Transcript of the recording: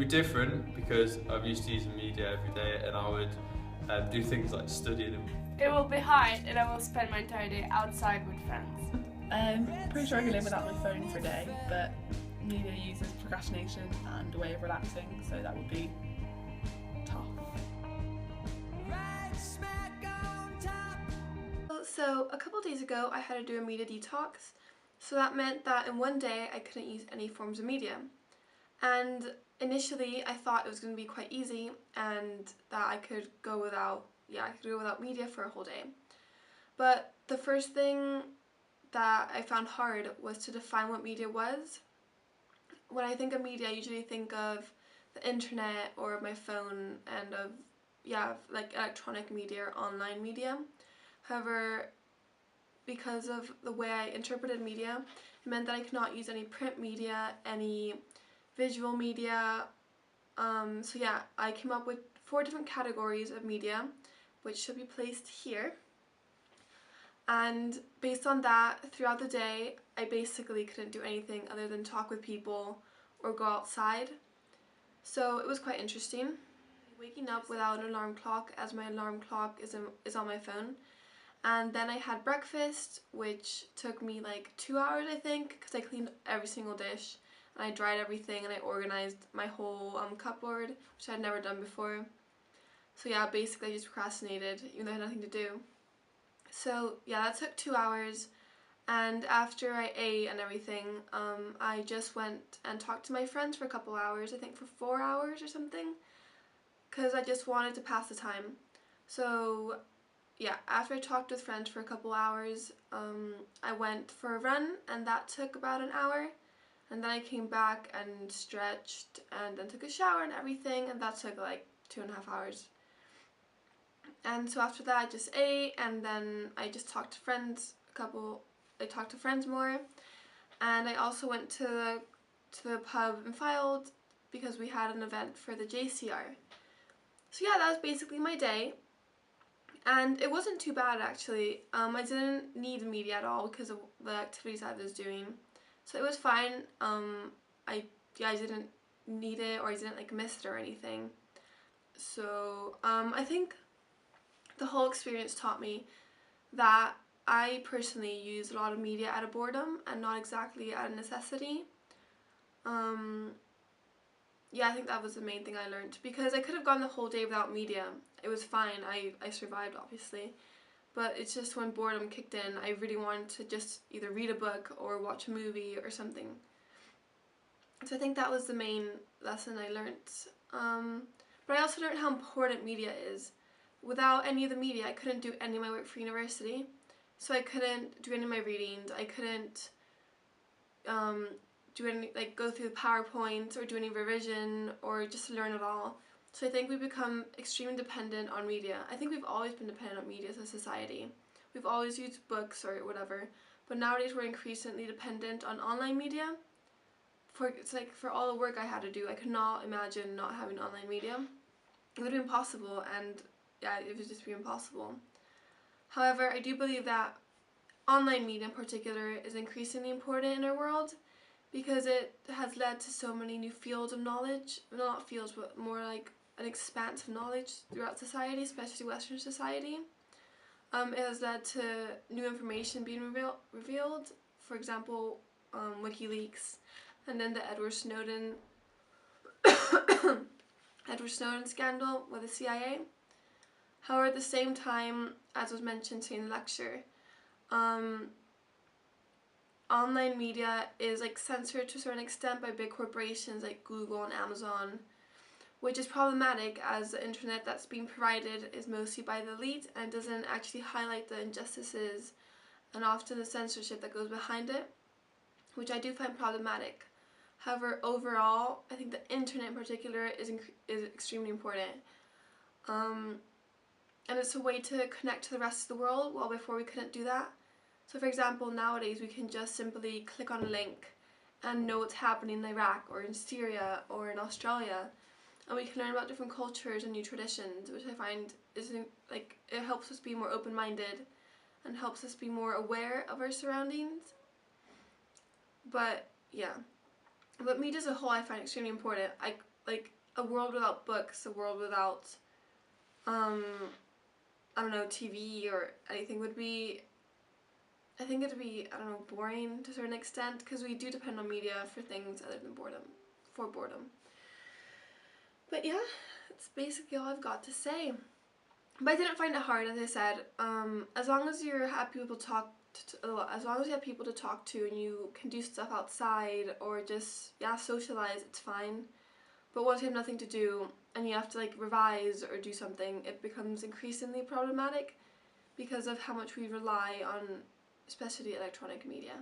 be different because I'm used to using media every day, and I would do things like studying. It will be hard, and I will spend my entire day outside with friends. Pretty sure I could live without my phone for a day, but media uses procrastination and a way of relaxing, so that would be tough. So a couple days ago I had to do a media detox, so that meant that in one day I couldn't use any forms of media. And initially I thought it was going to be quite easy and that I could go without media for a whole day. But the first thing that I found hard was to define what media was. When I think of media, I usually think of the internet or my phone and of like electronic media or online media. However, because of the way I interpreted media, it meant that I could not use any print media, any visual media. So yeah, I came up with 4 different categories of media, which should be placed here. And based on that, throughout the day, I basically couldn't do anything other than talk with people or go outside. So it was quite interesting. Waking up without an alarm clock, as my alarm clock is on my phone. And then I had breakfast, which took me like 2 hours, I think, because I cleaned every single dish and I dried everything and I organized my whole cupboard, which I'd never done before. So yeah, basically I just procrastinated, even though I had nothing to do. So yeah, that took 2 hours, and after I ate and everything, I just went and talked to my friends for a couple hours, I think for 4 hours or something, because I just wanted to pass the time. So yeah, after I talked with friends for a couple hours, I went for a run, and that took about an hour, and then I came back and stretched and then took a shower and everything, and that took like 2.5 hours. And so after that I just ate, and then I just talked to friends I talked to friends more, and I also went to the pub in Fylde because we had an event for the JCR. So yeah, that was basically my day, and it wasn't too bad actually. I didn't need media at all because of the activities I was doing, so it was fine. I didn't need it, or I didn't like miss it or anything. So I think the whole experience taught me that I personally use a lot of media out of boredom and not exactly out of necessity. Yeah, I think that was the main thing I learned, because I could have gone the whole day without media. It was fine, I survived obviously, but it's just when boredom kicked in, I really wanted to just either read a book or watch a movie or something. So I think that was the main lesson I learned. But I also learned how important media is. Without any of the media, I couldn't do any of my work for university. So I couldn't do any of my readings. I couldn't do any, like, go through the PowerPoint or do any revision or just learn at all. So I think we become extremely dependent on media. I think we've always been dependent on media as a society. We've always used books or whatever, but nowadays we're increasingly dependent on online media. For all the work I had to do, I could not imagine not having online media. It would have been impossible, and yeah, it would just be impossible. However, I do believe that online media in particular is increasingly important in our world, because it has led to so many new fields of knowledge, not fields but more like an expanse of knowledge throughout society, especially Western society. It has led to new information being revealed, for example, WikiLeaks, and then the Edward Snowden scandal with the CIA. However, at the same time, as was mentioned in the lecture, online media is like censored to a certain extent by big corporations like Google and Amazon, which is problematic as the internet that's being provided is mostly by the elite and doesn't actually highlight the injustices and often the censorship that goes behind it, which I do find problematic. However, overall, I think the internet in particular is extremely important. And it's a way to connect to the rest of the world, while before we couldn't do that. So for example, nowadays we can just simply click on a link and know what's happening in Iraq or in Syria or in Australia, and we can learn about different cultures and new traditions, which I find is like, it helps us be more open-minded and helps us be more aware of our surroundings. But yeah, but media as a whole I find extremely important. like a world without books, a world without I don't know, TV or anything would be, I think it'd be, I don't know, boring to a certain extent, because we do depend on media for things other than boredom. But yeah, that's basically all I've got to say. But I didn't find it hard, as I said. As long as you're happy people as long as you have people to talk to and you can do stuff outside or just, yeah, socialize, it's fine. But once you have nothing to do and you have to like revise or do something, it becomes increasingly problematic because of how much we rely on especially electronic media.